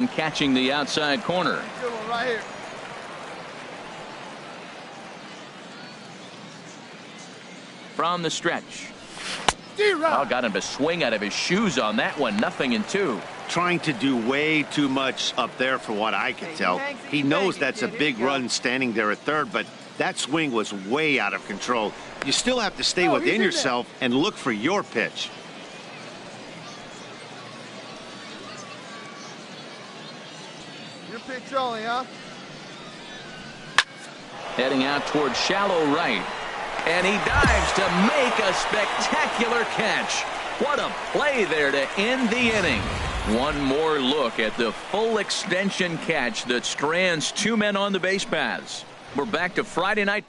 catching the outside corner. Good one right here. From the stretch. Oh, got him to swing out of his shoes on that one. 0-2. Trying to do way too much up there for what I can tell. He knows that's a big run standing there at third, but that swing was way out of control. You still have to stay within yourself and look for your pitch. Your pitch only, huh? Heading out towards shallow right. And he dives to make a spectacular catch. What a play there to end the inning. One more look at the full extension catch that strands two men on the base paths. We're back to Friday night.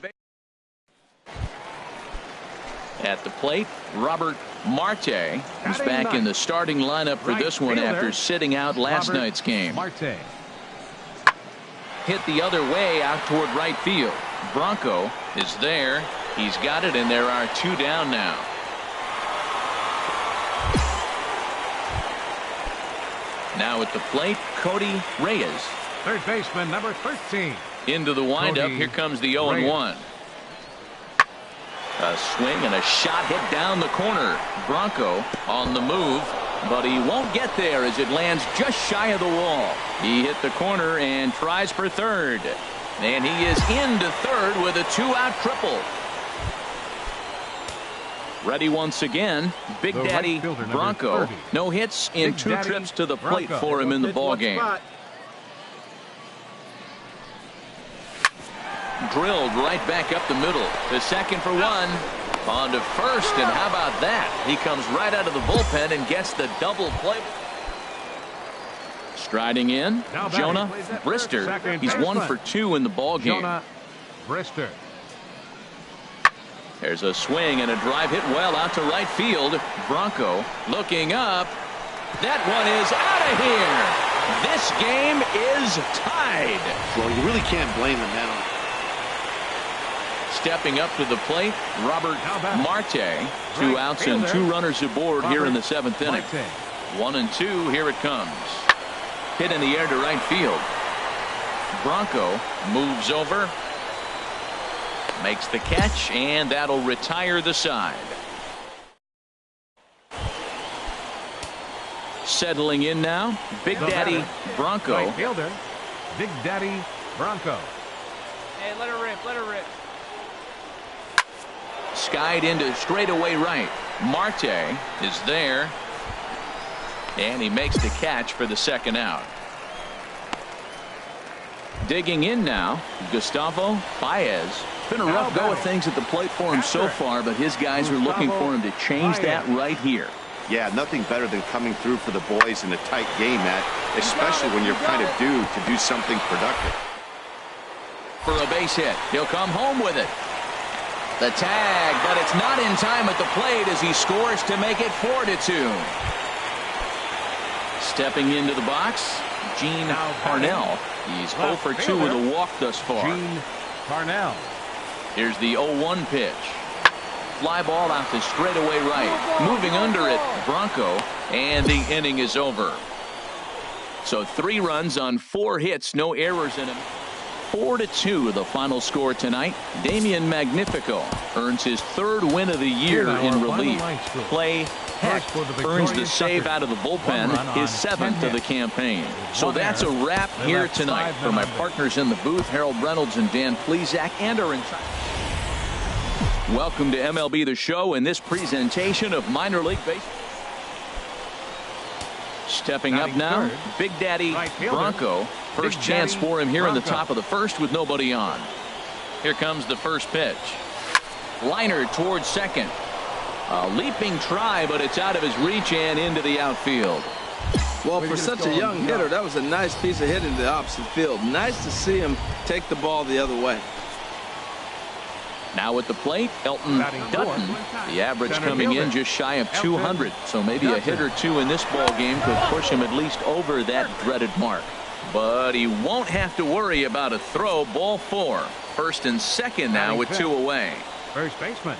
At the plate, Robert Marte is back in the starting lineup for this one after sitting out last night's game. Hit the other way out toward right field. Bronco is there. He's got it, and there are two down now. Now at the plate, Cody Reyes. Third baseman, number 13. Into the windup. Here comes the 0-1. A swing and a shot hit down the corner. Bronco on the move, but he won't get there as it lands just shy of the wall. He hit the corner and tries for third. And he is into third with a two-out triple. Ready once again, Big Daddy Bronco. No hits in two trips to the plate for him in the ballgame. Drilled right back up the middle. To second for one. On to first, and how about that? He comes right out of the bullpen and gets the double play. Striding in, Jonah Brister. He's 1 for 2 in the ballgame. Jonah Brister. There's a swing and a drive hit well out to right field. Bronco looking up. That one is out of here. This game is tied. Well, you really can't blame him now. Stepping up to the plate, Robert Marte. 2 outs and 2 runners aboard here in the 7th inning. 1-2. Here it comes. Hit in the air to right field. Bronco moves over. Makes the catch, and that'll retire the side. Settling in now, Big Daddy Bronco. Right fielder, Big Daddy Bronco. Hey, let her rip, let her rip. Skied into straightaway right. Marte is there, and he makes the catch for the second out. Digging in now, Gustavo Baez. Been a rough go of things at the plate for him so far, but his guys are looking for him to change that right here. Yeah, nothing better than coming through for the boys in a tight game, Matt, especially when you're kind of due to do something productive. For a base hit, he'll come home with it. The tag, but it's not in time at the plate as he scores to make it 4-2. Stepping into the box, Gene Parnell. He's 0 for 2 with a walk thus far. Gene Parnell. Here's the 0-1 pitch. Fly ball out to straightaway right. Moving under it, Bronco, and the inning is over. So 3 runs on 4 hits, no errors in him. 4-2 the final score tonight. Damian Magnifico earns his 3rd win of the year in relief. Clay Heck earns the save out of the bullpen, his 7th of the campaign. So that's a wrap here tonight. For my partners in the booth, Harold Reynolds and Dan Plesac, and our entire... Welcome to MLB The Show and this presentation of minor league baseball. Stepping up now, Big Daddy Bronco. First chance for him here in the top of the first with nobody on. Here comes the first pitch. Liner towards second. A leaping try, but it's out of his reach and into the outfield. Well, for such a young hitter, that was a nice piece of hitting to the opposite field. Nice to see him take the ball the other way. Now at the plate, Elton Dutton. The average coming in just shy of 200. So maybe a hit or two in this ball game could push him at least over that dreaded mark. But he won't have to worry about a throw. Ball 4. First and second now with 2 away. First baseman.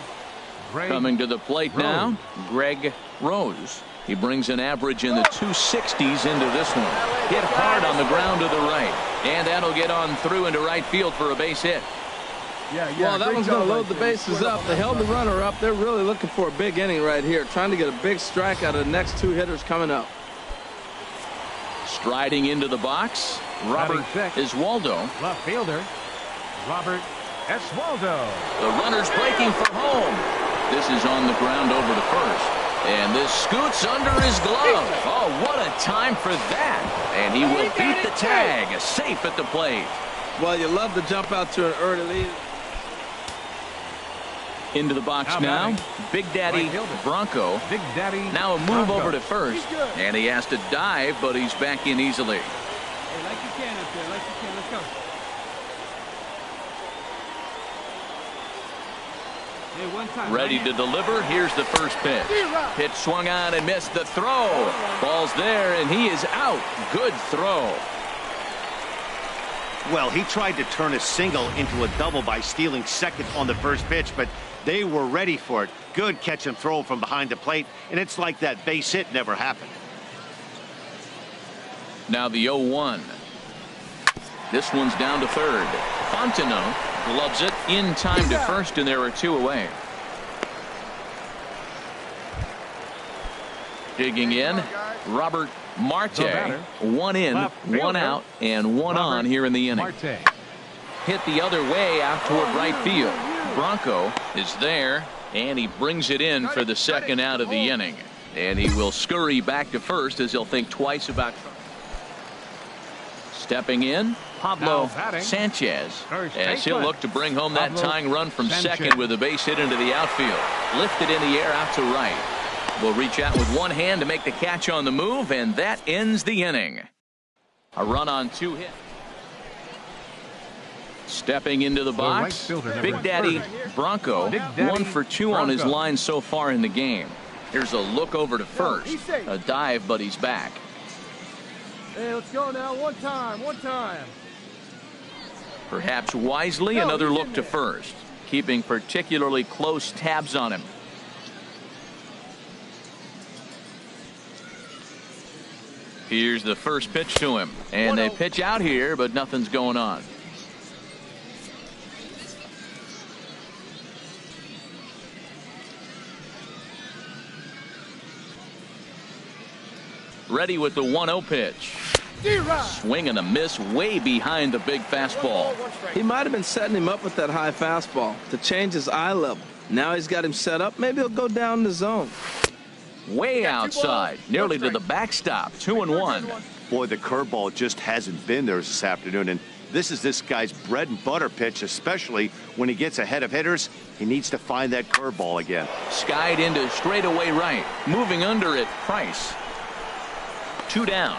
Coming to the plate now, Greg Rose. He brings an average in the 260s into this one. Hit hard on the ground to the right. And that'll get on through into right field for a base hit. Well, that one's going to load the bases up. They held the runner up. They're really looking for a big inning right here, trying to get a big strike out of the next two hitters coming up. Striding into the box, Robert Oswaldo. Left fielder, Robert Oswaldo. The runner's breaking for home. This is on the ground over to first. And this scoots under his glove. Oh, what a time for that. And he will beat the tag. Safe at the plate. Well, you love to jump out to an early lead. Into the box now. Big Daddy Bronco. Big Daddy Now a move Bronco. over to first. And he has to dive, but he's back in easily. Hey, like you can up there. Like you can. Let's go. Hey, one time. Ready to deliver. Here's the first pitch. Pitch swung on and missed the throw. Ball's there, and he is out. Good throw. Well, he tried to turn a single into a double by stealing second on the first pitch, but they were ready for it. Good catch and throw from behind the plate, and it's like that base hit never happened. Now the 0-1. This one's down to third. Fontenot gloves it in time to first, and there are two away. Digging in, Robert Marte. One in, one out, and one on here in the inning. Marte. Hit the other way out toward right field. Bronco is there, and he brings it in for the second out of the inning. And he will scurry back to first as he'll think twice about stepping in. Pablo Sanchez, as he'll look to bring home that tying run from second with a base hit into the outfield. Lifted in the air out to right. Will reach out with one hand to make the catch on the move, and that ends the inning. A run on two hits. Stepping into the box, Big Daddy Bronco, 1 for 2 on his line so far in the game. Here's a look over to first. A dive, but he's back. Hey, let's go now. One time. One time. Perhaps wisely, another look to first, keeping particularly close tabs on him. Here's the first pitch to him, and they pitch out here, but nothing's going on. Ready with the 1-0 pitch. Swing and a miss way behind the big fastball. He might have been setting him up with that high fastball to change his eye level. Now he's got him set up. Maybe he'll go down the zone. Way outside, nearly to the backstop. 2-1. Boy, the curveball just hasn't been there this afternoon, and this is this guy's bread and butter pitch, especially when he gets ahead of hitters. He needs to find that curveball again. Skied into straightaway right. Moving under it, Price. 2 down.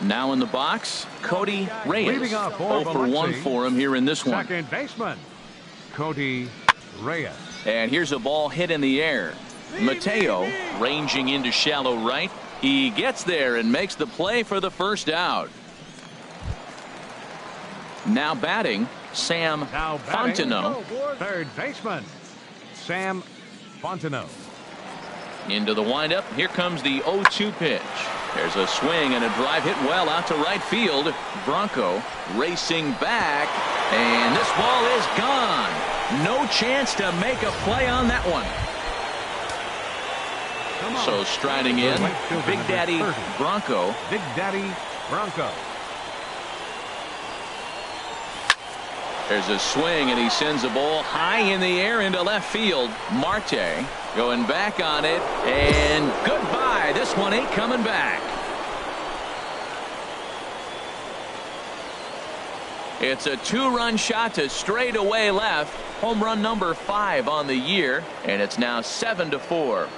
Now in the box, Cody Reyes. Leading off 0 for 1 for him here in this one. Second baseman, Cody Reyes. And here's a ball hit in the air. Mateo ranging into shallow right. He gets there and makes the play for the first out. Now batting, Sam Fontenot. Third baseman, Sam Fontenot. Into the windup. Here comes the 0-2 pitch. There's a swing and a drive hit well out to right field. Bronco racing back, and this ball is gone. No chance to make a play on that one. So striding in, Big Daddy Bronco. Big Daddy Bronco. There's a swing, and he sends a ball high in the air into left field. Marte going back on it, and goodbye. This one ain't coming back. It's a 2-run shot to straightaway left. Home run number 5 on the year, and it's now 7-4.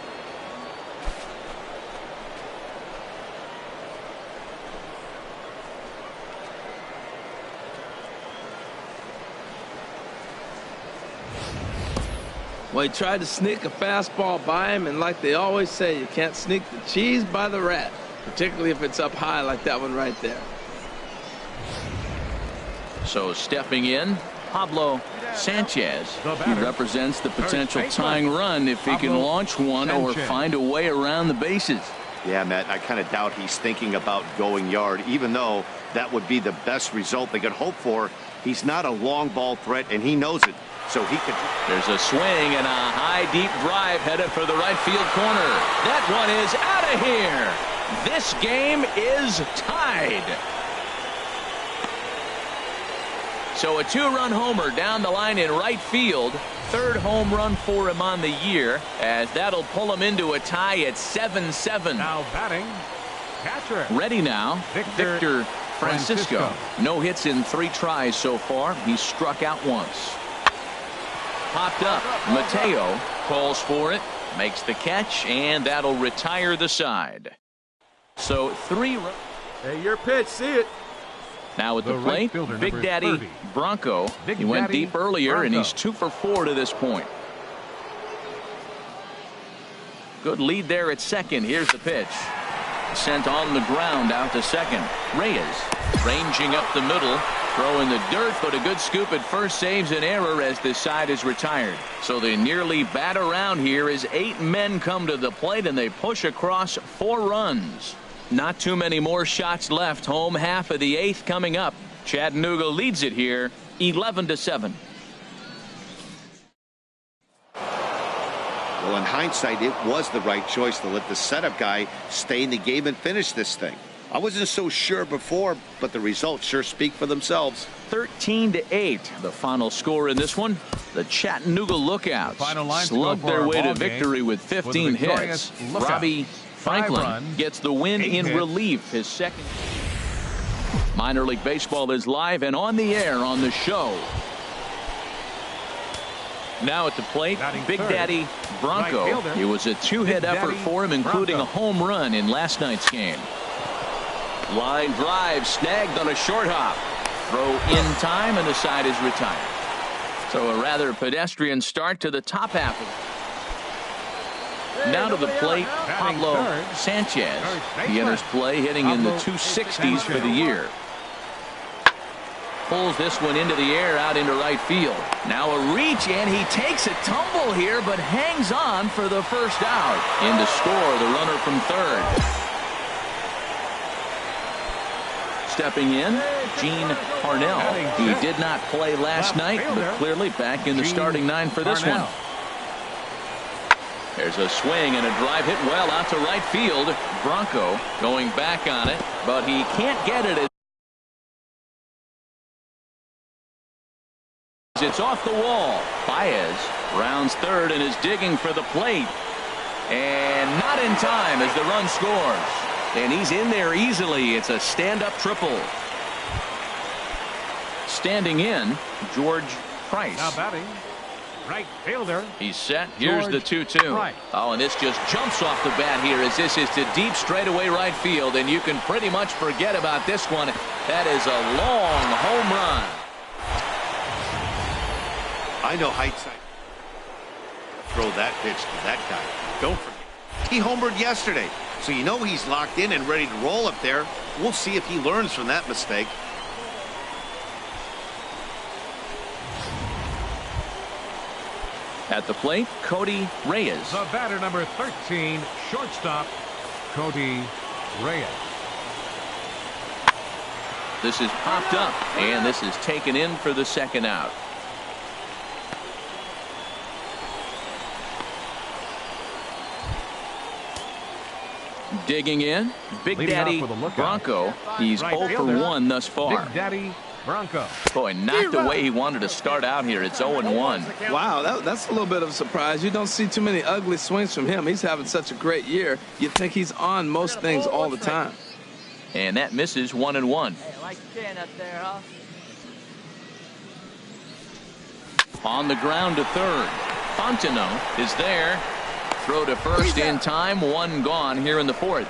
Well, he tried to sneak a fastball by him, and like they always say, you can't sneak the cheese by the rat, particularly if it's up high like that one right there. So stepping in, Pablo Sanchez. The He batter, represents the potential third baseman, tying run if he can Pablo launch one or Sanchez. find a way around the bases. Yeah, Matt, I kind of doubt he's thinking about going yard, even though that would be the best result they could hope for. He's not a long ball threat, and he knows it. So he could. There's a swing and a high deep drive headed for the right field corner. That one is out of here. This game is tied. So a 2-run homer down the line in right field. Third home run for him on the year, as that'll pull him into a tie at 7-7. Now batting, catcher. Ready now, Victor Francisco. No hits in 3 tries so far. He's struck out once. Popped up. Mateo calls for it, makes the catch, and that'll retire the side. So 3 runs. Hey, your pitch. See it. Now at the The right plate, fielder, Big number Daddy 30. Bronco. Big He went Daddy deep earlier, and Bronco. he's 2 for 4 to this point. Good lead there at second. Here's the pitch. Sent on the ground out to second. Reyes ranging up the middle, throwing the dirt, but a good scoop at first saves an error as this side is retired. So they nearly bat around here as 8 men come to the plate, and they push across 4 runs. Not too many more shots left. Home half of the 8th coming up. Chattanooga leads it here 11-7. Well, in hindsight, it was the right choice to let the setup guy stay in the game and finish this thing. I wasn't so sure before, but the results sure speak for themselves. 13-8, the final score in this one. The Chattanooga Lookouts The final line to slugged go for their our way to ball game victory with for the 15 victorious hits. Lookouts. Robbie 5 Franklin runs, gets the win 8 in hits. relief, his second. Minor League Baseball is live and on the air on the show. Now at the plate, Batting Big third, Daddy Bronco. right fielder, It was a 2-hit Big effort Daddy for him, including Bronco. a home run in last night's game. Line drive snagged on a short hop. Throw in time, and the side is retired. So a rather pedestrian start to the top half of it. Now to the plate, Batting Pablo third, Sanchez. third He baseman, enters play hitting in the Pablo 260s for the Sanchez. year. Pulls this one into the air out into right field. Now a reach, and he takes a tumble here, but hangs on for the first out. In to score the runner from third. Stepping in, Gene Parnell. He did not play last night, but clearly back in the starting 9 for this one. There's a swing and a drive hit well out to right field. Bronco going back on it, but he can't get it. It's off the wall. Baez rounds third and is digging for the plate. And not in time as the run scores. And he's in there easily. It's a stand-up triple. Standing in, George Price. Now batting, right fielder. He's set. Here's the George 2-2. Price. Oh, and this just jumps off the bat here as this is to deep straightaway right field. And you can pretty much forget about this one. That is a long home run. I know hindsight. Throw that pitch to that guy. Don't forget. He homered yesterday, so you know he's locked in and ready to roll up there. We'll see if he learns from that mistake. At the plate, Cody Reyes. The batter number 13, shortstop, Cody Reyes. This is popped up, and this is taken in for the second out. Digging in, Big Leading off Daddy with a lookout. Bronco. He's Right 0 for fielder, 1 thus far. Big Daddy Bronco. Boy, not the way he wanted to start out here. It's 0-1. Wow, that's a little bit of a surprise. You don't see too many ugly swings from him. He's having such a great year. You'd think he's on most things all the time. And that misses 1-1. Like staying up there, huh? On the ground to third. Fontenot is there. Throw to first in time. 1 gone here in the 4th.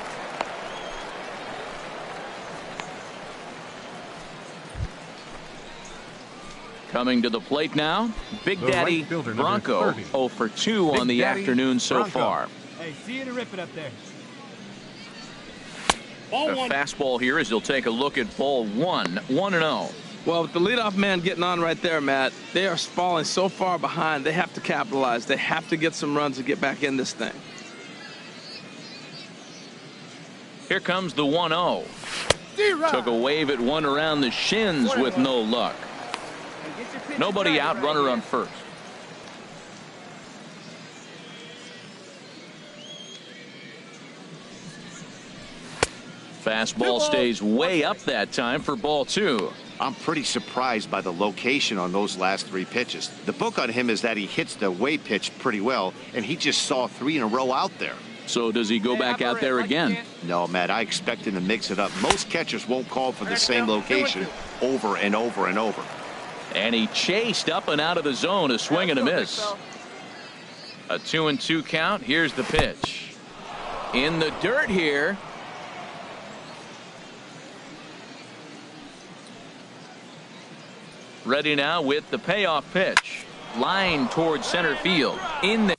Coming to the plate now, Big The Daddy right fielder, number Bronco. 30. 0 for 2 on Big the Daddy afternoon so Bronco. far. Hey, see you to rip it up there. A fastball here as he'll take a look at ball 1. 1-0. Well, with the leadoff man getting on right there, Matt, they are falling so far behind. They have to capitalize. They have to get some runs to get back in this thing. Here comes the 1-0. Took a wave at one around the shins with no luck. Nobody out, runner on first. Fastball stays way up that time for ball 2. I'm pretty surprised by the location on those last 3 pitches. The book on him is that he hits the way pitch pretty well, and he just saw 3 in a row out there. So does he go back out there again? No, Matt, I expect him to mix it up. Most catchers won't call for the same location over and over and over. And he chased up and out of the zone, a swing and a miss. A 2-2 count. Here's the pitch. In the dirt here. Ready now with the payoff pitch. Line towards center field. In the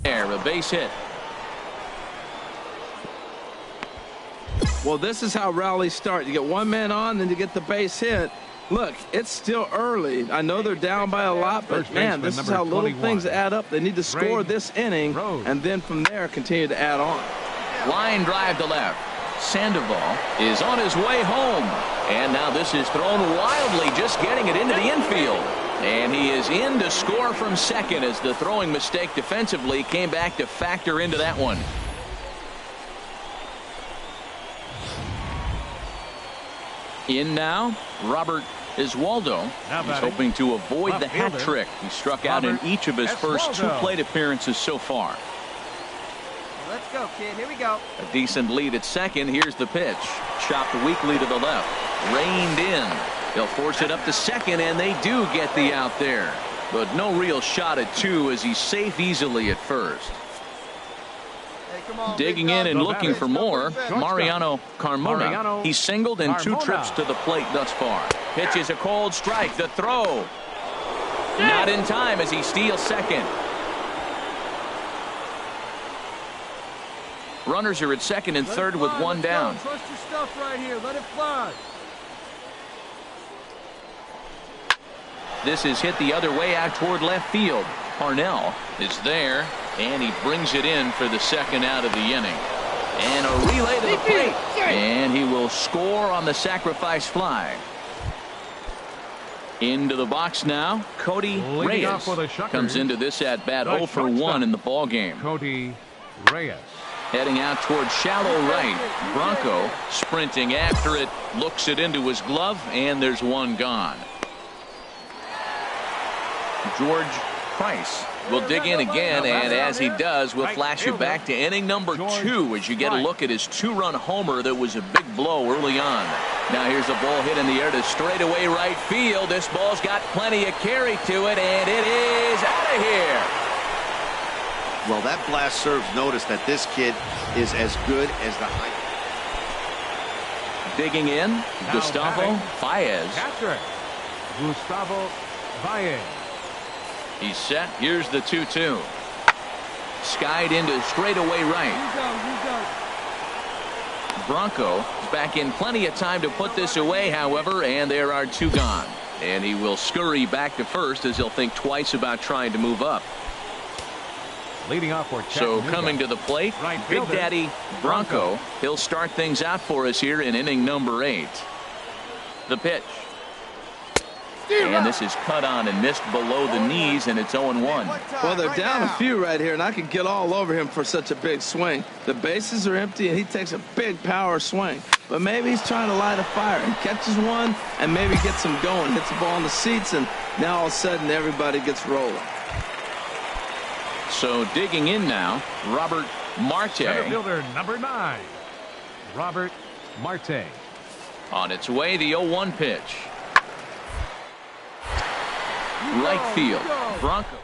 air, a base hit. Well, this is how rallies start. You get one man on, then you get the base hit. Look, it's still early. I know they're down by a lot, but man, this is how little things add up. They need to score this inning, and then from there continue to add on. Line drive to left. Sandoval is on his way home. And now this is thrown wildly, just getting it into the infield. And he is in to score from second as the throwing mistake defensively came back to factor into that one. In now, Robert Oswaldo. He's hoping to avoid the hat trick. He struck out in each of his first 2 plate appearances so far. Let's go, kid. Here we go. A decent lead at second. Here's the pitch. Chopped weakly to the left. Reined in. They'll force it up to second, and they do get the out there. But no real shot at 2 as he's safe easily at first. Digging in and looking for more, Mariano Carmona. He's singled in 2 trips to the plate thus far. Pitches a cold strike. The throw. Not in time as he steals second. Runners are at second and third with 1 down. Trust your stuff right here. Let it fly. This is hit the other way out toward left field. Parnell is there, and he brings it in for the second out of the inning. And a relay to the plate. And he will score on the sacrifice fly. Into the box now, Cody Reyes comes into this at bat 0 for 1 in the ball game. Cody Reyes. Heading out toward shallow right. Bronco sprinting after it, looks it into his glove, and there's 1 gone. George Price will dig in again, and as he does, we'll flash you back to inning number 2 as you get a look at his 2-run homer that was a big blow early on. Now here's a ball hit in the air to straightaway right field. This ball's got plenty of carry to it, and it is out of here. Well, that blast serves notice that this kid is as good as the height. Digging in, Now Gustavo batting, Baez. Catcher, Gustavo Baez. He's set. Here's the 2-2. skied into straightaway right. Bronco is back in plenty of time to put this away, however, and there are 2 gone. And he will scurry back to first as he'll think twice about trying to move up. Leading off for so coming to the plate, Big Daddy Bronco. He'll start things out for us here in inning number 8. The pitch. And this is cut on and missed below the knees, and it's 0-1. Well, they're down a few right here, and I can get all over him for such a big swing. The bases are empty, and he takes a big power swing. But maybe he's trying to light a fire and catches one and maybe gets him going, hits the ball in the seats, and now all of a sudden everybody gets rolling. So digging in now, Robert Marte. Center fielder number 9, Robert Marte. On its way, the 0-1 pitch. Right field, Bronco.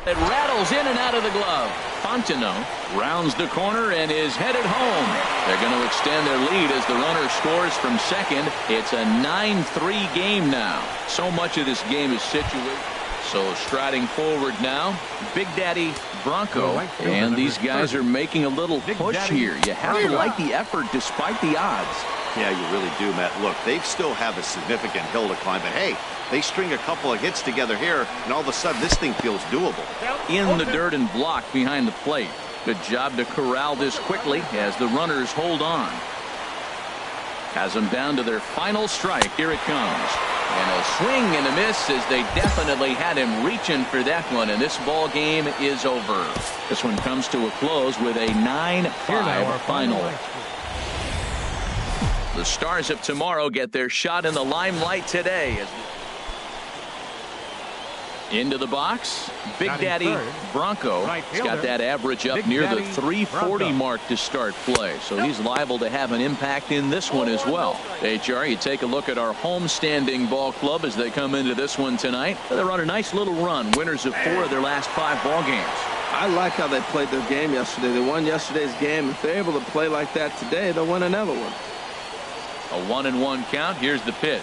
It rattles in and out of the glove. Fontenot rounds the corner and is headed home. They're going to extend their lead as the runner scores from second. It's a 9-3 game now. So much of this game is situated. So striding forward now, Big Daddy Bronco, and these guys are making a little push here. You have to like the effort despite the odds. Yeah, you really do, Matt. Look, they still have a significant hill to climb, but hey, they string a couple of hits together here, and all of a sudden this thing feels doable. In the dirt and blocked behind the plate. Good job to corral this quickly as the runners hold on. Has them down to their final strike. Here it comes. And a swing and a miss as they definitely had him reaching for that one, and this ball game is over. This one comes to a close with a 9-5 final. The Stars of tomorrow get their shot in the limelight today. Into the box, Big Daddy Bronco. He's got that average up near the 340 mark to start play, so he's liable to have an impact in this one as well. HR, you take a look at our homestanding ball club as they come into this one tonight. They're on a nice little run, winners of 4 of their last 5 ball games. I like how they played their game yesterday. They won yesterday's game. If they're able to play like that today, they'll win another one. A 1-1 count. Here's the pitch.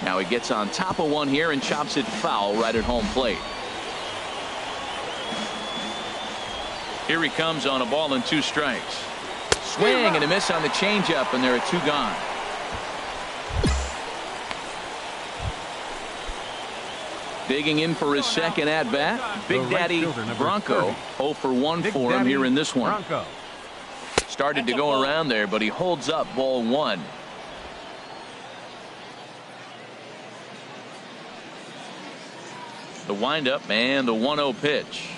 Now he gets on top of one here and chops it foul right at home plate. Here he comes on a ball and 2 strikes. Swing and a miss on the changeup, and there are 2 gone. Digging in for his second at bat, Big Daddy Bronco. 0 for 1 for him here in this one. Started to go around there, but he holds up ball 1. The windup and the 1-0 pitch.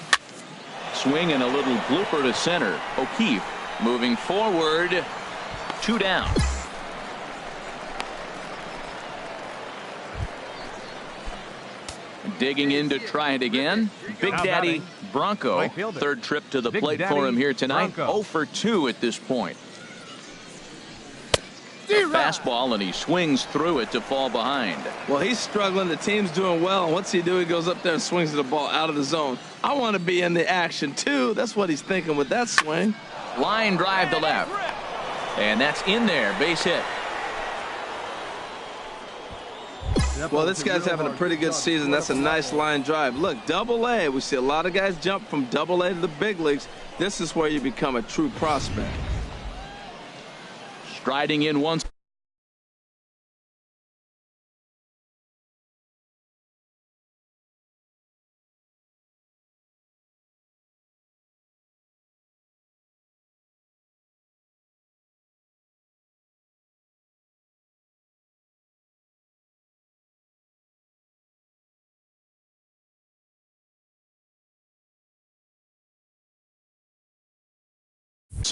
Swing and a little blooper to center. O'Keefe moving forward. 2 down. Digging in to try it again. Big Daddy Bronco. 3rd trip to the plate for him here tonight. 0 for 2 at this point. Fastball, and he swings through it to fall behind. Well, he's struggling. The team's doing well, and what's he do? He goes up there and swings the ball out of the zone. I want to be in the action too. That's what he's thinking with that swing. Line drive to left, and that's in there. Base hit. Well, this guy's having a pretty good season. That's a nice line drive. Look, Double-A. We see a lot of guys jump from Double-A to the big leagues. This is where you become a true prospect. Striding in once.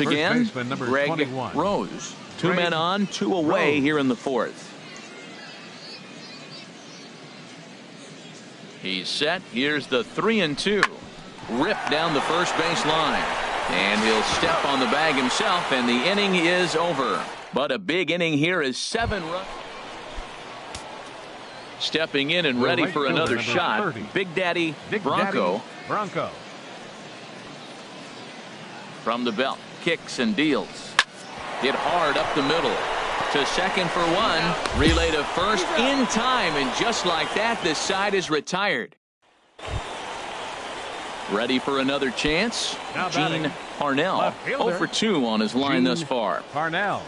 Again, Greg 21. Rose. 2 men on, 2 away here in the 4th. He's set. Here's the 3-2. Ripped down the first base line. And he'll step on the bag himself, and the inning is over. But a big inning here is 7 runs. Stepping in and ready for another shot, Big Daddy Bronco. From the belt, kicks and deals. Hit hard up the middle. To second for one. Relay to first in time, and just like that, this side is retired. Ready for another chance? Gene Parnell, 0 for 2 on his line thus far. Parnell.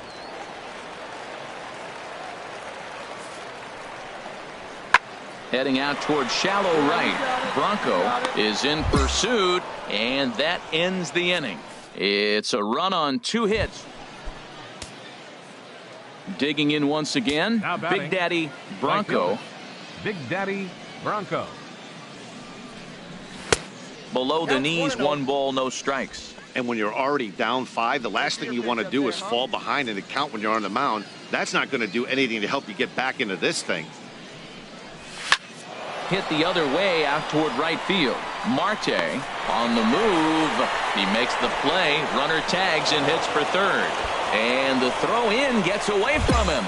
Heading out towards shallow right. Bronco is in pursuit, and that ends the inning. It's a run on 2 hits. Digging in once again, Big Daddy Bronco. Big Daddy Bronco. Below the knees, 1 ball, no strikes. And when you're already down 5, the last thing you want to do is fall behind in the count when you're on the mound. That's not going to do anything to help you get back into this thing. Hit the other way out toward right field. Marte on the move. He makes the play. Runner tags and hits for third. And the throw in gets away from him.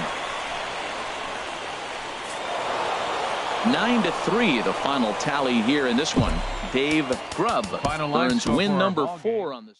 9-3 the final tally here in this one. Dave Grubb earns win number 4 on this.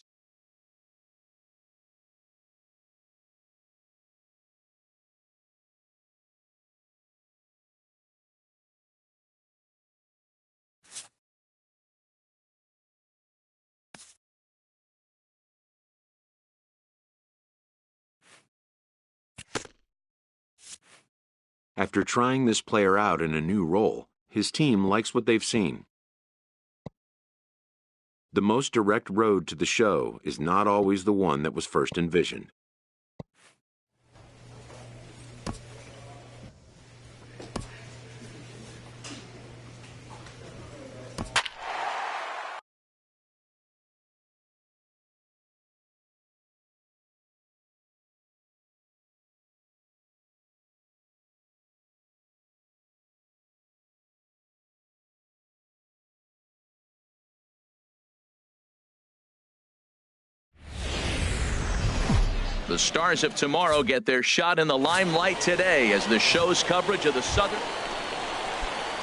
After trying this player out in a new role, his team likes what they've seen. The most direct road to the show is not always the one that was first envisioned. The Stars of tomorrow get their shot in the limelight today as the show's coverage of the Southern.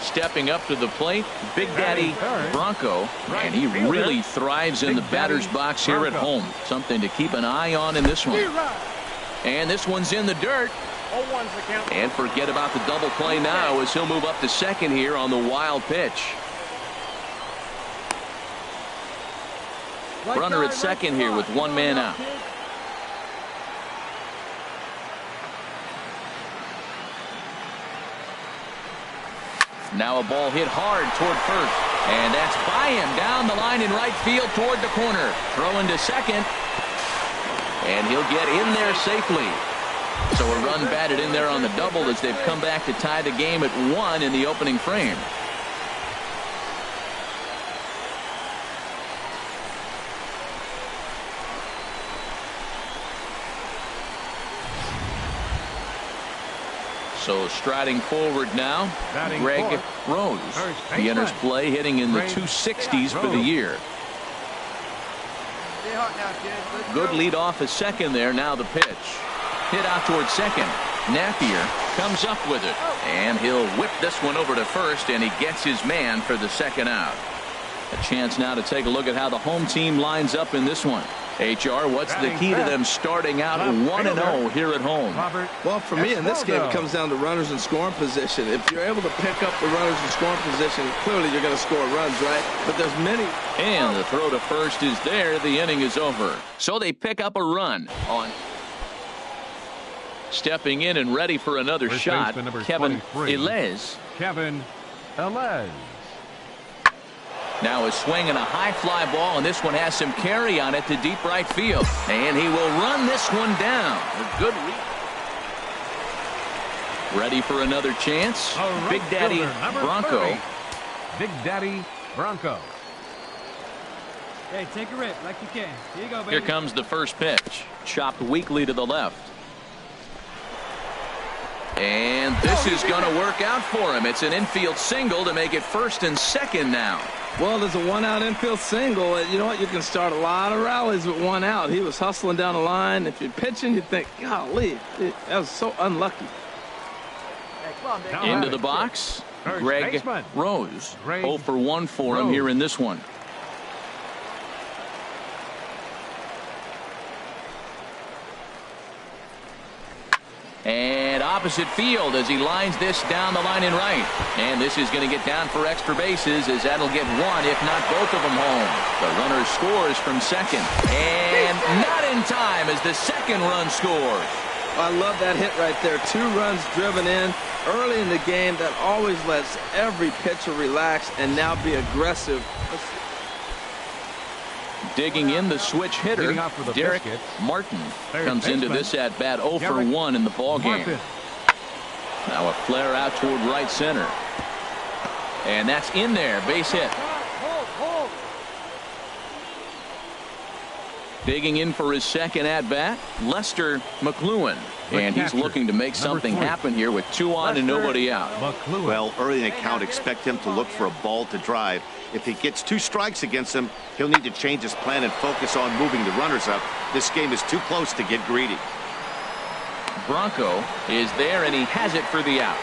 Stepping up to the plate, Big Daddy Bronco, and he really thrives in the batter's box here at home. Something to keep an eye on in this one. And this one's in the dirt. And forget about the double play now as he'll move up to second here on the wild pitch. Runner at second here with 1 man out. Now a ball hit hard toward first. And that's by him down the line in right field toward the corner. Throwing to second. And he'll get in there safely. So a run batted in there on the double as they've come back to tie the game at 1 in the opening frame. So striding forward now, Greg Rose. He enters play hitting in the 260s for the year. Good lead off at second there. Now the pitch. Hit out towards second. Napier comes up with it. And he'll whip this one over to first, and he gets his man for the second out. A chance now to take a look at how the home team lines up in this one. HR, what's the key to them starting out 1-0 here at home? Well, for me in this game, it comes down to runners in scoring position. If you're able to pick up the runners in scoring position, clearly you're going to score runs, right? But there's many. And the throw to first is there. The inning is over. So they pick up a run on. Stepping in and ready for another shot, Kevin Elez. Kevin Elez. Now a swing and a high fly ball, and this one has some carry on it to deep right field. And he will run this one down. A good read. Ready for another chance? Big Daddy Bronco. 30. Big Daddy Bronco. Hey, take a rip like you can. Here you go, baby. Here comes the first pitch. Chopped weakly to the left. And this is going to work out for him. It's an infield single to make it first and second now. Well, there's a 1-out infield single. You know what? You can start a lot of rallies with 1 out. He was hustling down the line. If you're pitching, you think, golly, that was so unlucky. Hey, come on, baby. Into the box, Greg baseman. Rose. Greg 0 for 1 for him here in this one. opposite field as he lines this down the line in right. And this is going to get down for extra bases as that'll get one, if not both of them home. The runner scores from second. And not in time as the second run scores. I love that hit right there. 2 runs driven in early in the game. That always lets every pitcher relax and now be aggressive. Digging in the switch hitter, Derek Martin comes into this at bat 0 for 1 in the ball game. Now a flare out toward right center. And that's in there, base hit. Digging in for his second at bat, Lester McLuhan. And he's looking to make something happen here with 2 on and nobody out. Well, early in the count, expect him to look for a ball to drive. If he gets 2 strikes against him, he'll need to change his plan and focus on moving the runners up. This game is too close to get greedy. Bronco is there, and he has it for the out.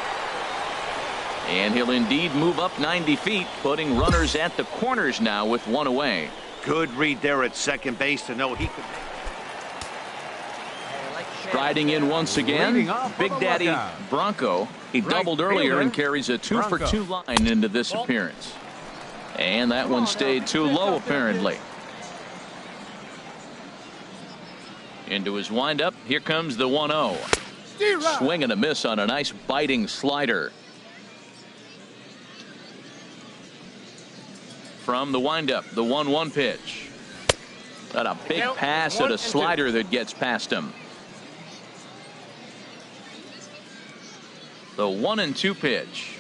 And he'll indeed move up 90 feet, putting runners at the corners now with 1 away. Good read there at second base to know he could. Striding in once again, Big Daddy Bronco. He doubled earlier and carries a 2 for 2 line into this appearance. And that one stayed too low, apparently. Into his windup, here comes the 1-0. Swing and a miss on a nice biting slider. From the windup, the 1-1 pitch. Got a big pass at a slider that gets past him. The 1-2 pitch.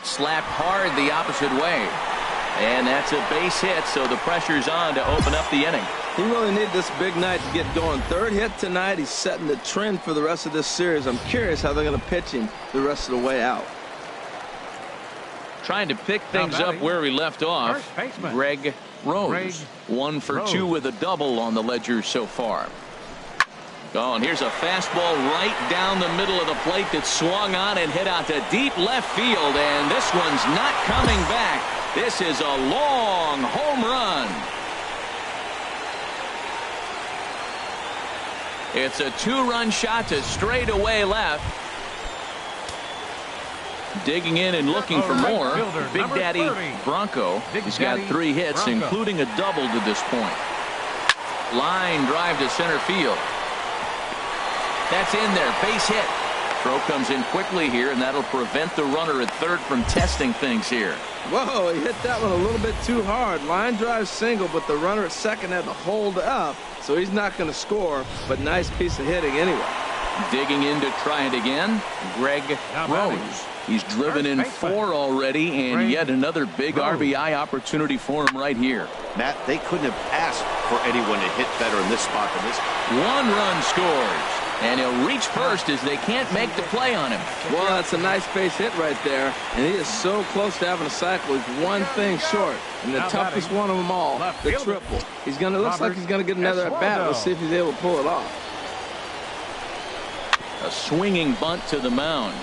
Slapped hard the opposite way. And that's a base hit, so the pressure's on to open up the inning. He really needed this big night to get going. 3rd hit tonight. He's setting the trend for the rest of this series. I'm curious how they're going to pitch him the rest of the way out. Trying to pick things up where we left off, Greg Rose. 1 for 2 with a double on the ledger so far. Oh, and here's a fastball right down the middle of the plate that swung on and hit out to deep left field, and this one's not coming back. This is a long home run. It's a 2-run shot to straightaway left. Digging in and looking for more, Big Daddy Bronco. He's got 3 hits, including a double to this point. Line drive to center field. That's in there, base hit. Throw comes in quickly here, and that'll prevent the runner at third from testing things here. Whoa, he hit that one a little bit too hard. Line drive single, but the runner at second had to hold up, so he's not going to score, but nice piece of hitting anyway. Digging in to try it again, Greg Rose. He's driven in 4 already, and yet another big RBI opportunity for him right here. Matt, they couldn't have asked for anyone to hit better in this spot than this. 1 run scores. And he'll reach first as they can't make the play on him. Well, that's a nice base hit right there. And he is so close to having a cycle. He's 1 thing short. And the toughest one of them all, the triple. He's going to, looks like he's going to get another at bat. Let's see if he's able to pull it off. A swinging bunt to the mound.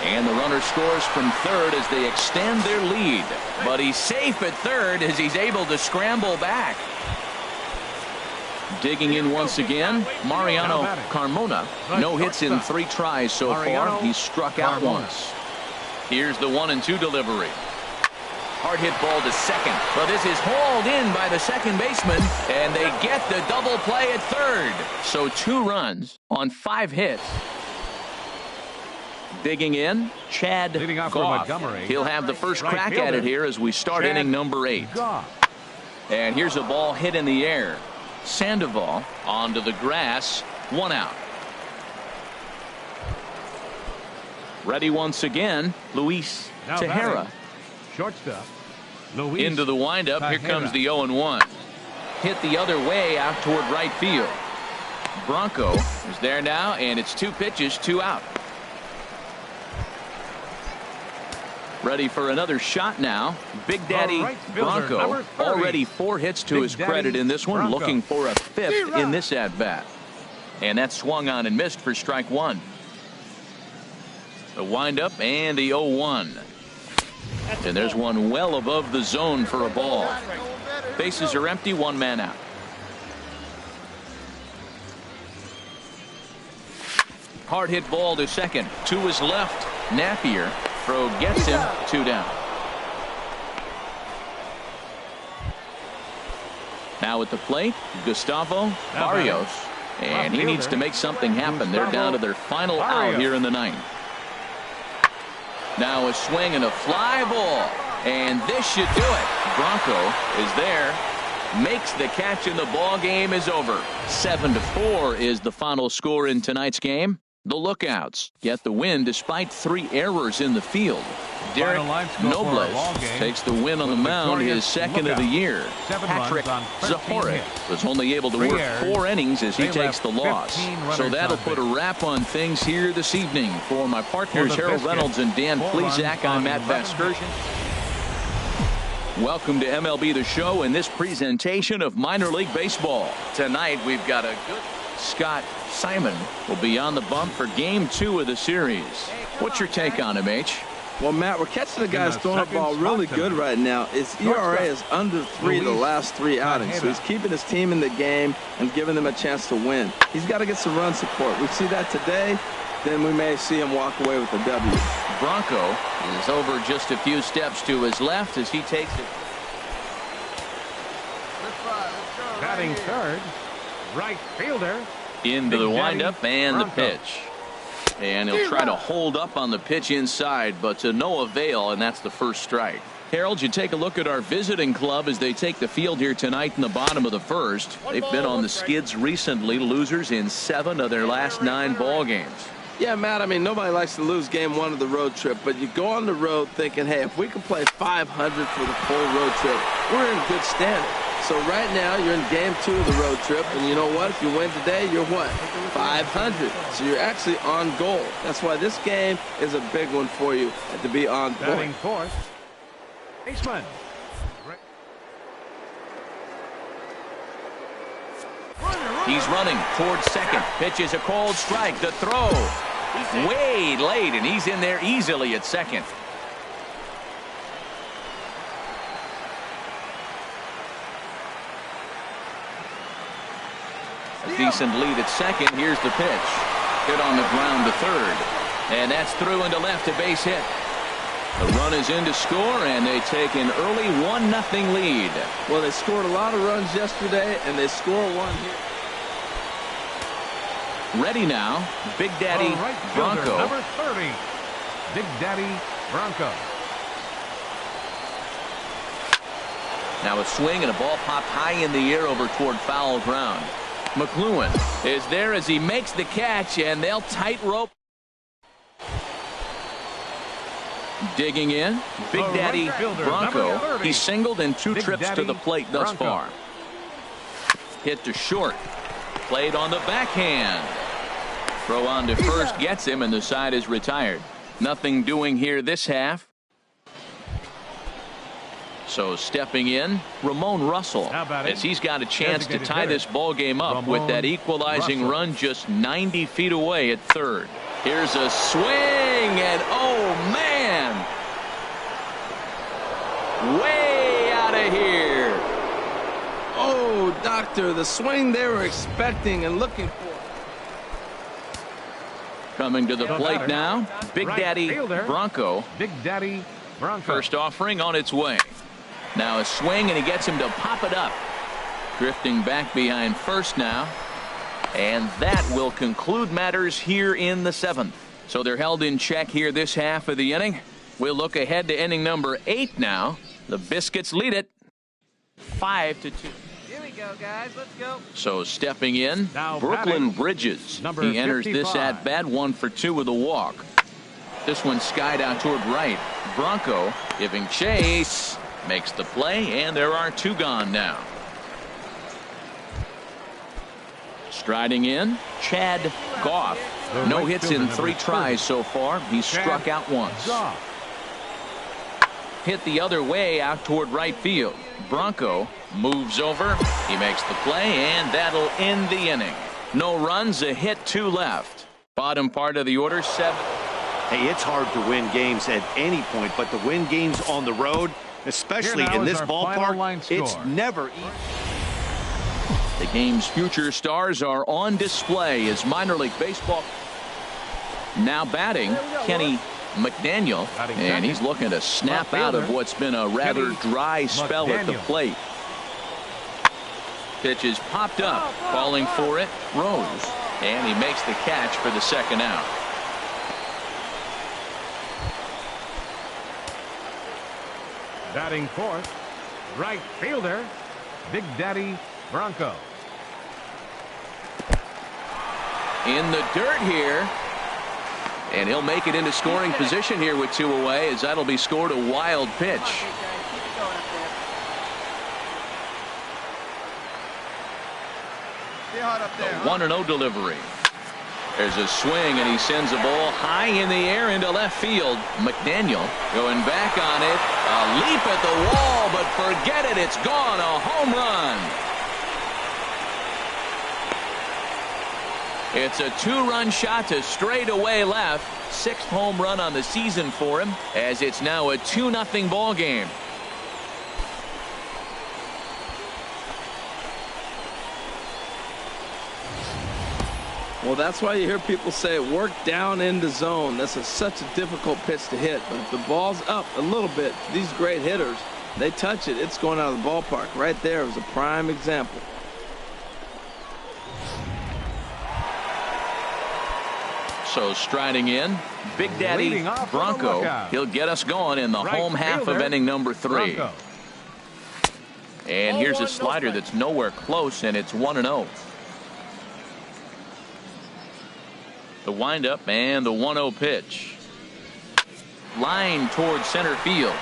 And the runner scores from third as they extend their lead. But he's safe at third as he's able to scramble back. Digging in once again, Mariano Carmona. No hits in 3 tries so far. He's struck out once. Here's the 1-2 delivery. Hard hit ball to second, but this is hauled in by the second baseman, and they get the double play at third. So 2 runs on 5 hits. Digging in, Chad Goff. He'll have the first crack at it here as we start inning number 8. And here's a ball hit in the air. Sandoval onto the grass, 1 out. Ready once again, Luis Tejera. Shortstop. Into the windup. Here comes the 0-1. Hit the other way out toward right field. Bronco is there now, and it's 2 pitches, 2 out. Ready for another shot now. Big Daddy Bronco. Already 4 hits to his credit in this one. Looking for a 5th in this at-bat. And that swung on and missed for strike 1. The windup and the 0-1. And there's one well above the zone for a ball. Bases are empty, 1 man out. Hard hit ball to second. To his left. Napier. Throw gets him. 2 down. Now at the plate, Gustavo Barrios. And he needs to make something happen. They're down to their final out here in the ninth. Now a swing and a fly ball. And this should do it. Bronco is there. Makes the catch and the ball game is over. 7-4 is the final score in tonight's game. The Lookouts get the win despite 3 errors in the field. Derek Nobles takes the win on the mound, his second of the year. Patrick Zahorek was only able to work 4 innings as he takes the loss. So that'll put a wrap on things here this evening. For my partners Harold Reynolds and Dan Plesac, I'm Matt Vasgersian. Welcome to MLB The Show in this presentation of minor league baseball. Tonight we've got a good Scott Simon will be on the bump for game 2 of the series. What's your take on him, H? Well, Matt, we're catching the guys throwing the ball really good right now. His ERA is under 3 the last 3 outings, so he's keeping his team in the game and giving them a chance to win. He's got to get some run support. We see that today, then we may see him walk away with a W. Bronco is over just a few steps to his left as he takes it. Batting third, right fielder. Into the windup and the pitch. And he'll try to hold up on the pitch inside, but to no avail, and that's the first strike. Harold, you take a look at our visiting club as they take the field here tonight in the bottom of the first. They've been on the skids recently, losers in 7 of their last 9 ball games. Yeah, Matt, I mean, nobody likes to lose game 1 of the road trip, but you go on the road thinking, hey, if we can play 500 for the full road trip, we're in good standing. So right now, you're in game 2 of the road trip, and you know what? If you win today, you're what? 500. So you're actually on goal. That's why this game is a big one for you, and to be on point. Batting fourth, baseman. He's running towards second. Pitch is a called strike. The throw way late, and he's in there easily at second. A decent lead at second. Here's the pitch. Hit on the ground to third. And that's through into left, a base hit. The run is in to score, and they take an early 1-0 lead. Well, they scored a lot of runs yesterday, and they score one here. Ready now, Big Daddy Bronco. Number 30, Big Daddy Bronco. Now a swing and a ball popped high in the air over toward foul ground. McLuhan is there as he makes the catch, and they'll tightrope. Digging in, Big Daddy Bronco. He singled in 2 trips to the plate thus far. Hit to short. Played on the backhand. Throw on to first gets him, and the side is retired. Nothing doing here this half. So stepping in, Ramon Russell, as he's got a chance to tie this ball game up with that equalizing run just 90 feet away at third. Here's a swing, and oh man, way out of here. Oh, doctor, the swing they were expecting and looking for. Coming to the plate now, Big Daddy Bronco. Big Daddy Bronco. First offering on its way. Now a swing, and he gets him to pop it up. Drifting back behind first now. And that will conclude matters here in the 7th. So they're held in check here this half of the inning. We'll look ahead to inning number 8 now. The Biscuits lead it 5-2. Here we go, guys. Let's go. So stepping in, Now Brooklyn batting, Bridges. number He enters 55. this at bat 1 for 2 with a walk. This one skied out toward right. Bronco giving chase. Makes the play, and there are 2 gone now. Striding in, Chad Goff. No hits in 3 tries so far. He's struck out once. Hit the other way out toward right field. Bronco moves over. He makes the play, and that'll end the inning. No runs, a hit, 2 left. Bottom part of the order, 7. Hey, it's hard to win games at any point, but to win games on the road, especially in this ballpark, it's never easy. The game's future stars are on display as minor league baseball. Now batting, Kenny McDaniel, and he's looking to snap out of what's been a rather dry spell at the plate. Pitch is popped up, calling for it, Rose, and he makes the catch for the second out. Batting fourth, right fielder, Big Daddy Bronco. In the dirt here. And he'll make it into scoring position here with 2 away, as that'll be scored a wild pitch. The 1-0 delivery. There's a swing, and he sends a ball high in the air into left field. McDaniel going back on it. A leap at the wall, but forget it. It's gone. A home run. It's a 2-run shot to straightaway left. 6th home run on the season for him, as it's now a 2-0 ball game. Well, that's why you hear people say work down in the zone. That's such a difficult pitch to hit. But if the ball's up a little bit, these great hitters, they touch it, it's going out of the ballpark. Right there is a prime example. So striding in, Big Daddy Bronco. He'll get us going in the home half of inning number 3. And here's a slider that's nowhere close, and it's 1-0. The windup and the 1-0 pitch. Line towards center field.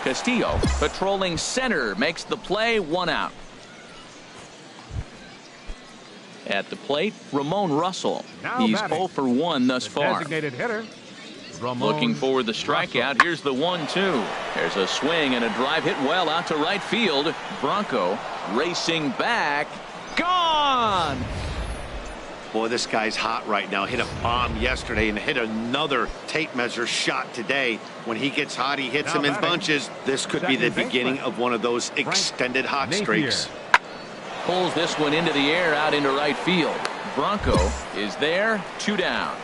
Castillo patrolling center makes the play, 1 out. At the plate, Ramon Russell. He's 0 for 1 thus far. Designated hitter, Looking for the strikeout. Here's the 1-2. There's a swing and a drive hit well out to right field. Bronco racing back. Gone! Boy, this guy's hot right now. Hit a bomb yesterday and hit another tape measure shot today. When he gets hot, he hits them in bunches. This could be the beginning of one of those extended hot streaks. Pulls this one into the air out into right field. Bronco is there, 2 down.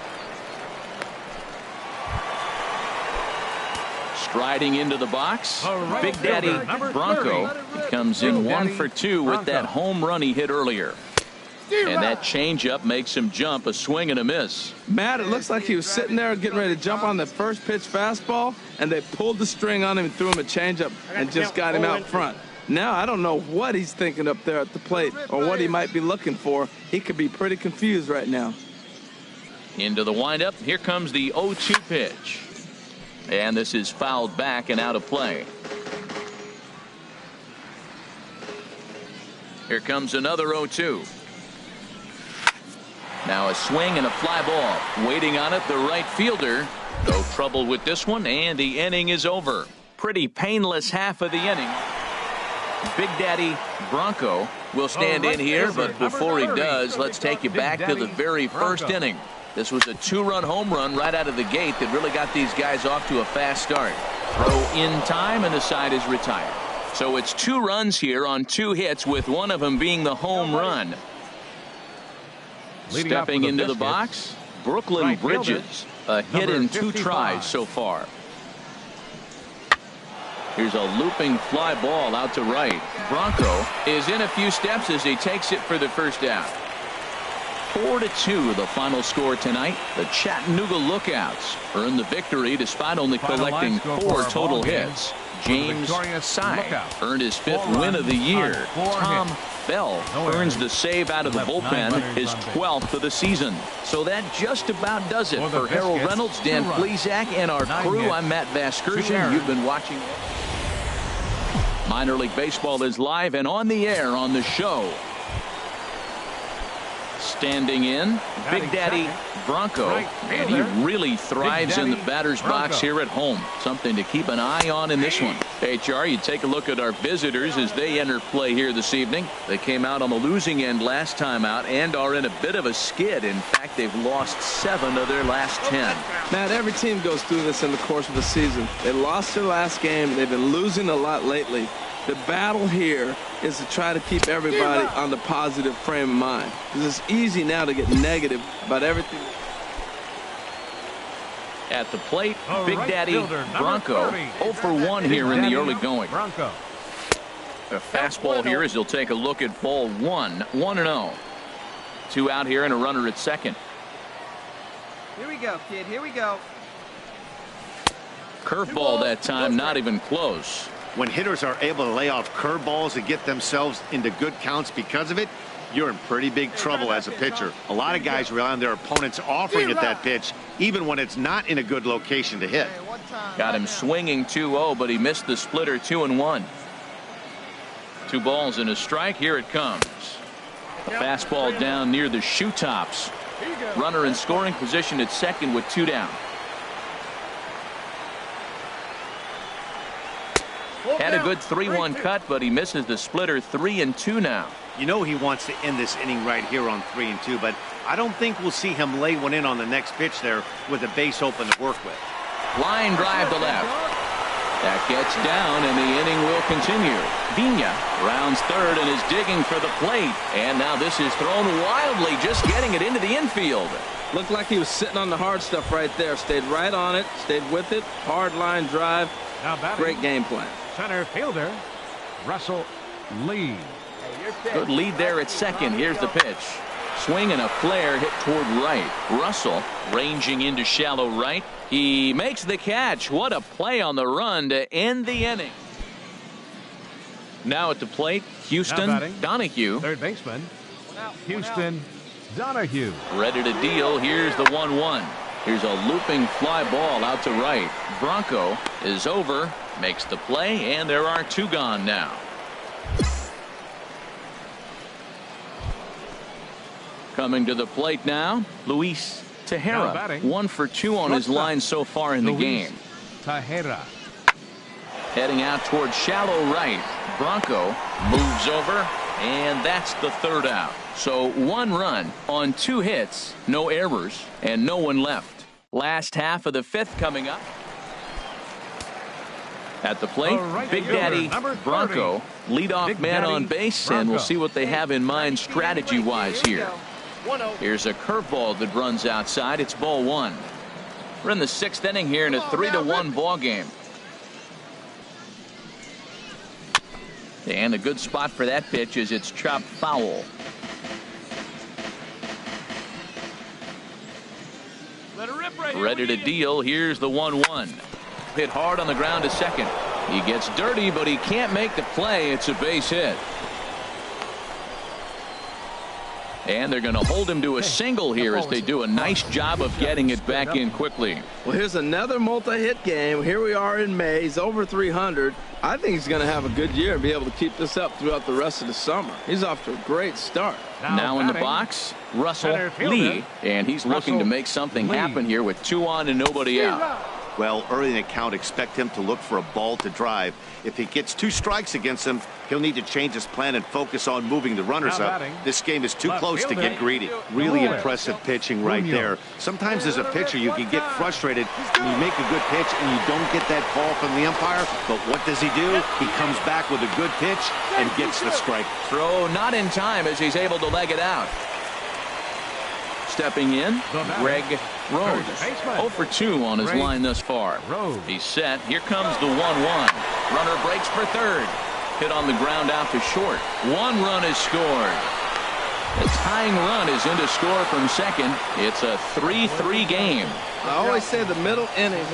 Striding into the box, Big Daddy Bronco comes in 1 for 2 with that home run he hit earlier. And that changeup makes him jump, a swing and a miss. Matt, it looks like he was sitting there getting ready to jump on the first pitch fastball, and they pulled the string on him and threw him a changeup and just got him out front. Now, I don't know what he's thinking up there at the plate or what he might be looking for. He could be pretty confused right now. Into the windup. Here comes the 0-2 pitch. And this is fouled back and out of play. Here comes another 0-2. Now a swing and a fly ball. Waiting on it, the right fielder. No trouble with this one, and the inning is over. Pretty painless half of the inning. Big Daddy Bronco will stand in here, but before he does, let's take you back to the very first inning. This was a 2-run home run right out of the gate that really got these guys off to a fast start. Throw in time, and the side is retired. So it's 2 runs here on 2 hits, with one of them being the home run. Stepping into the box, Brooklyn Bridges. A hit in 2 tries so far. Here's a looping fly ball out to right. Bronco is in a few steps as he takes it for the first out. 4-2 the final score tonight. The Chattanooga Lookouts earn the victory despite only collecting 4 total hits. James Sy earned his 5th win of the year. Tom Bell earns the save out of the bullpen, his 12th of the season. So that just about does it for Harold Reynolds, Dan Plesac, and our crew. I'm Matt Vasgersian. You've been watching. Minor League Baseball is live and on the air on the show. Standing in, Big Daddy Bronco, and he really thrives in the batter's box here at home. Something to keep an eye on in this one. HR, you take a look at our visitors as they enter play here this evening. They came out on the losing end last time out and are in a bit of a skid. In fact, they've lost 7 of their last 10. Matt, every team goes through this in the course of the season. They lost their last game. They've been losing a lot lately. The battle here is to try to keep everybody on the positive frame of mind. Because it's easy now to get negative about everything. At the plate, The Big right Daddy fielder, number Bronco 30. 0 for 1 Big here in the Daddy early going. Bronco. A fastball here as he'll take a look at ball 1. 1-0. 2 out here and a runner at second. Here we go, kid. Here we go. Curveball that time, not even close. When hitters are able to lay off curveballs and get themselves into good counts because of it, you're in pretty big trouble as a pitcher. A lot of guys rely on their opponents offering at that pitch, even when it's not in a good location to hit. Got him swinging 2-0, but he missed the splitter 2-1. 2 balls and a strike. Here it comes. A fastball down near the shoe tops. Runner in scoring position at second with 2 down. Had a good 3-1 cut, but he misses the splitter 3-2 now. You know he wants to end this inning right here on 3-2, but I don't think we'll see him lay one in on the next pitch there with a base open to work with. Line drive to left. That gets down, and the inning will continue. Vina rounds third and is digging for the plate. And now this is thrown wildly, just getting it into the infield. Looked like he was sitting on the hard stuff right there. Stayed right on it, stayed with it. Hard line drive. Now batting, Great game plan. center fielder Russell Lee. Good lead there at second. Here's the pitch. Swing and a flare hit toward right. Russell ranging into shallow right. He makes the catch. What a play on the run to end the inning. Now at the plate, Houston Donahue. Third baseman Houston Donahue. Ready to deal. Here's the 1-1. Here's a looping fly ball out to right. Bronco is over, makes the play, and there are 2 gone now. Coming to the plate now, Luis Tejera. 1 for 2 on his line so far in the game. Tejera. Heading out towards shallow right. Bronco moves over, and that's the 3rd out. So 1 run on 2 hits, no errors, and no one left. Last half of the 5th coming up. At the plate, Big Daddy Bronco, leadoff man on base, and we'll see what they have in mind strategy-wise here. Here's a curveball that runs outside. It's ball 1. We're in the 6th inning here in a 3-1 ball game. And a good spot for that pitch is it's chopped foul. Ready to deal. Here's the 1-1. Hit hard on the ground to second. He gets dirty, but he can't make the play. It's a base hit. And they're going to hold him to a single here as they do a nice job of getting it back in quickly. Well, here's another multi-hit game. Here we are in May. He's over 300. I think he's going to have a good year and be able to keep this up throughout the rest of the summer. He's off to a great start. Now in the box, Russell Lee, and he's looking to make something happen here with 2 on and nobody out. Well, early in the count, expect him to look for a ball to drive. If he gets 2 strikes against him, he'll need to change his plan and focus on moving the runners up. This game is too close to get greedy. Really impressive pitching right there. Sometimes as a pitcher, you can get frustrated when you make a good pitch and you don't get that call from the umpire. But what does he do? He comes back with a good pitch and gets the strike. Throw not in time as he's able to leg it out. Stepping in, Greg Rose. 0 for 2 on his line thus far. He's set. Here comes the 1-1. Runner breaks for third. Hit on the ground out to short. 1 run is scored. The tying run is in to score from second. It's a 3-3 game. I always say the middle innings.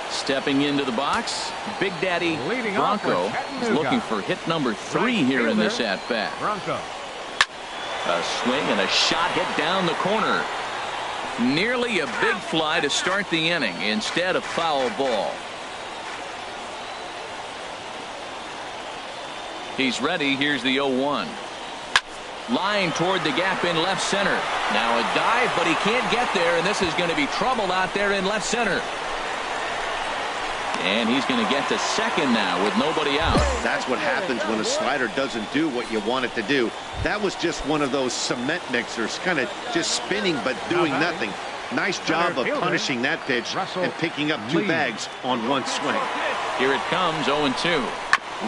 Stepping into the box, Big Daddy Bronco is looking for hit number 3 here in this at-bat. A swing and a shot hit down the corner. Nearly a big fly to start the inning instead of foul ball. He's ready. Here's the 0-1. Line toward the gap in left center. Now a dive, but he can't get there, and this is going to be trouble out there in left center. And he's going to get to second now with nobody out. That's what happens when a slider doesn't do what you want it to do. That was just one of those cement mixers, kind of just spinning but doing nothing. Nice job of punishing that pitch and picking up 2 bags on 1 swing. Here it comes, 0-2.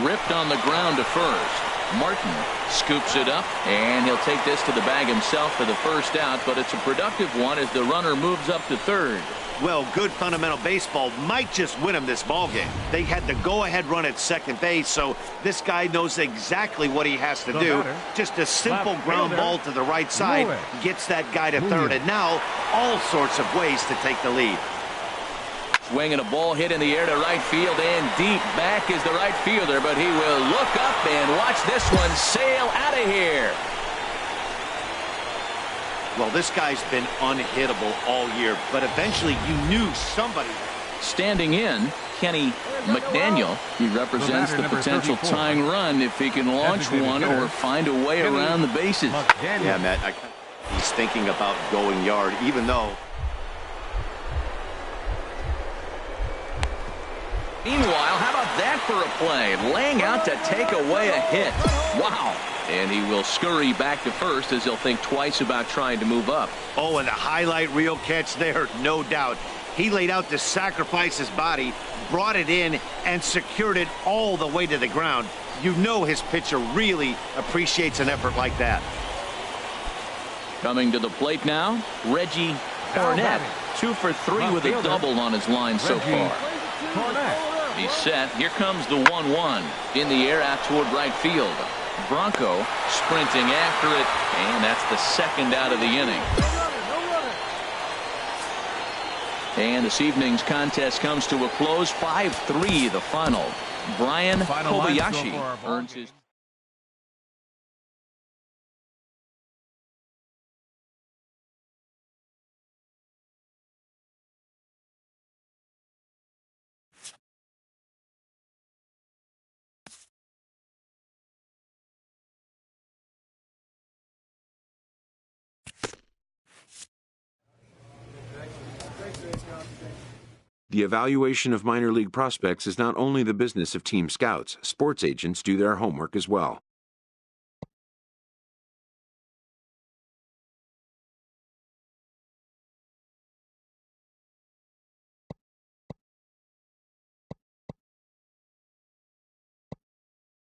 Ripped on the ground to first. Martin scoops it up, and he'll take this to the bag himself for the first out, but it's a productive one as the runner moves up to third. Well, good fundamental baseball might just win him this ball game. They had the go-ahead run at second base, so this guy knows exactly what he has to do. Just a simple ground ball to the right side gets that guy to third, and now all sorts of ways to take the lead. Swinging a ball hit in the air to right field, and deep back is the right fielder, but he will look up and watch this one sail out of here. Well, this guy's been unhittable all year, but eventually you knew somebody. Standing in, Kenny McDaniel. He represents the potential tying run if he can launch one or find a way around the bases. Yeah, Matt, he's thinking about going yard, even though. Meanwhile, how about that for a play? Laying out to take away a hit. Wow. And he will scurry back to first as he'll think twice about trying to move up. Oh, and the highlight reel catch there, no doubt. He laid out to sacrifice his body, brought it in, and secured it all the way to the ground. You know his pitcher really appreciates an effort like that. Coming to the plate now, Reggie Cornett. 2 for 3 with a double on his line so far. He's set. Here comes the 1-1 in the air out toward right field. Bronco sprinting after it, and that's the second out of the inning. And this evening's contest comes to a close. 5-3 the final. Brian Kobayashi earns his. The evaluation of minor league prospects is not only the business of team scouts. Sports agents do their homework as well.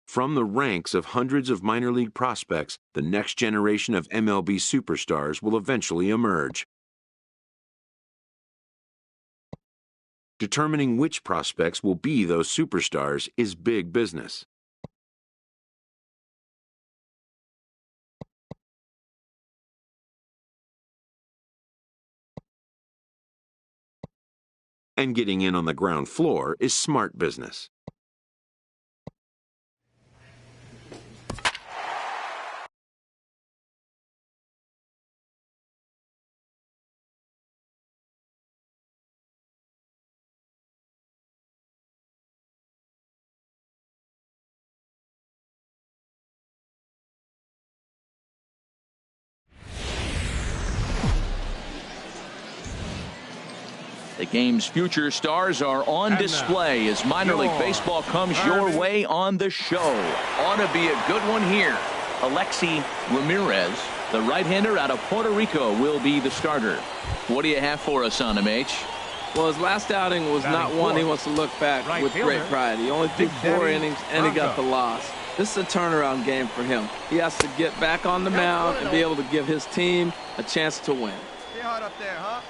From the ranks of hundreds of minor league prospects, the next generation of MLB superstars will eventually emerge. Determining which prospects will be those superstars is big business. And getting in on the ground floor is smart business. The game's future stars are on display as minor league baseball comes your way on the show. Ought to be a good one here. Alexi Ramirez, the right-hander out of Puerto Rico, will be the starter. What do you have for us on him, H? Well, his last outing was not one he wants to look back with great pride. He only threw 4 innings, and he got the loss. This is a turnaround game for him. He has to get back on the mound and be able to give his team a chance to win. Stay hard up there, huh?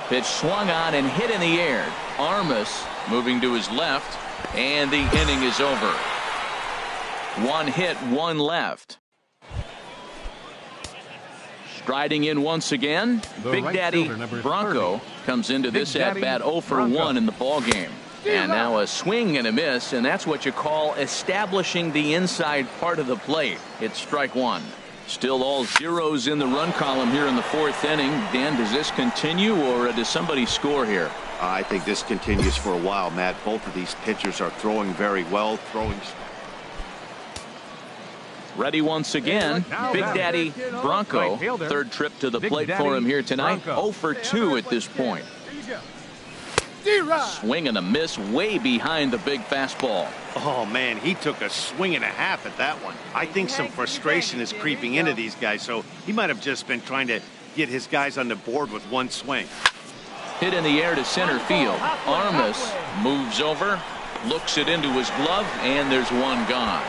Pitch swung on and hit in the air. Armas moving to his left, and the inning is over. 1 hit, 1 left. Striding in once again, Big Daddy Bronco comes into this at-bat 0 for 1 in the ballgame. And now a swing and a miss, and that's what you call establishing the inside part of the plate. It's strike 1. Still all zeros in the run column here in the 4th inning. Dan, does this continue, or does somebody score here? I think this continues for a while, Matt. Both of these pitchers are throwing very well. Ready once again, Big Daddy Bronco. 3rd trip to the plate for him here tonight. 0 for 2 at this point. Swing and a miss way behind the big fastball. Oh, man, he took a swing and a half at that one. I think some frustration is creeping into these guys, so he might have just been trying to get his guys on the board with 1 swing. Hit in the air to center field. Armas moves over, looks it into his glove, and there's one gone.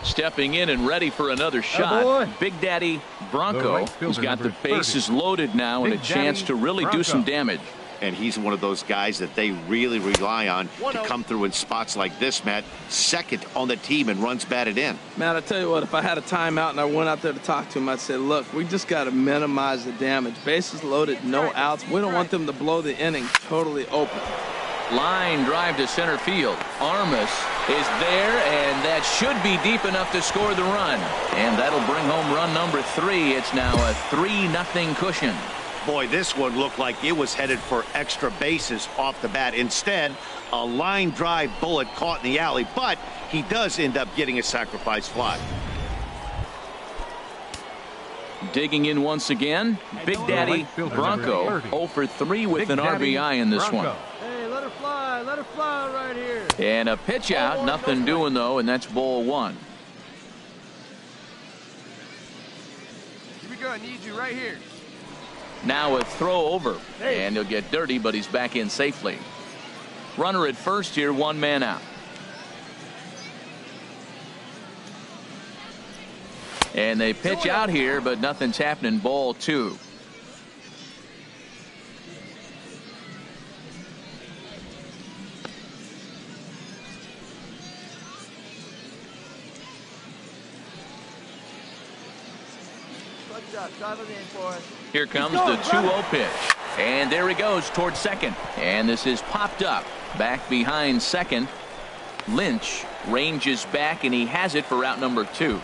Stepping in and ready for another shot, Big Daddy Bronco, who's got the bases loaded now and a chance to really do some damage. And he's one of those guys that they really rely on to come through in spots like this, Matt. Second on the team and runs batted in. Matt, I tell you what, if I had a timeout and I went out there to talk to him, I'd say, look, we just got to minimize the damage. Bases loaded, no outs. We don't want them to blow the inning totally open. Line drive to center field. Armas is there, and that should be deep enough to score the run. And that'll bring home run number 3. It's now a 3-0 cushion. Boy, this one looked like it was headed for extra bases off the bat. Instead, a line drive bullet caught in the alley, but he does end up getting a sacrifice fly. Digging in once again, Big Daddy Bronco 0 for 3 with an RBI in this one. Hey, let her fly right here. And a pitch out, nothing doing though, and that's ball 1. Here we go. I need you right here. Now a throw over, and he'll get dirty, but he's back in safely. Runner at first here, 1 man out. And they pitch out here, but nothing's happening. Ball 2. Here comes the 2-0 pitch. And there he goes towards second. And this is popped up. Back behind second. Lynch ranges back, and he has it for out number 2.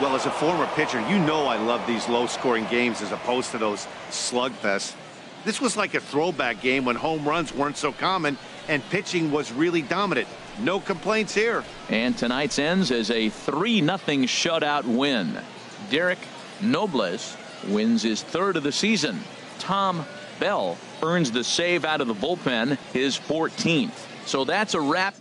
Well, as a former pitcher, you know I love these low-scoring games as opposed to those slugfests. This was like a throwback game when home runs weren't so common and pitching was really dominant. No complaints here. And tonight's ends as a 3-0 shutout win. Derek Nobles wins his 3rd of the season. Tom Bell earns the save out of the bullpen, his 14th. So that's a wrap.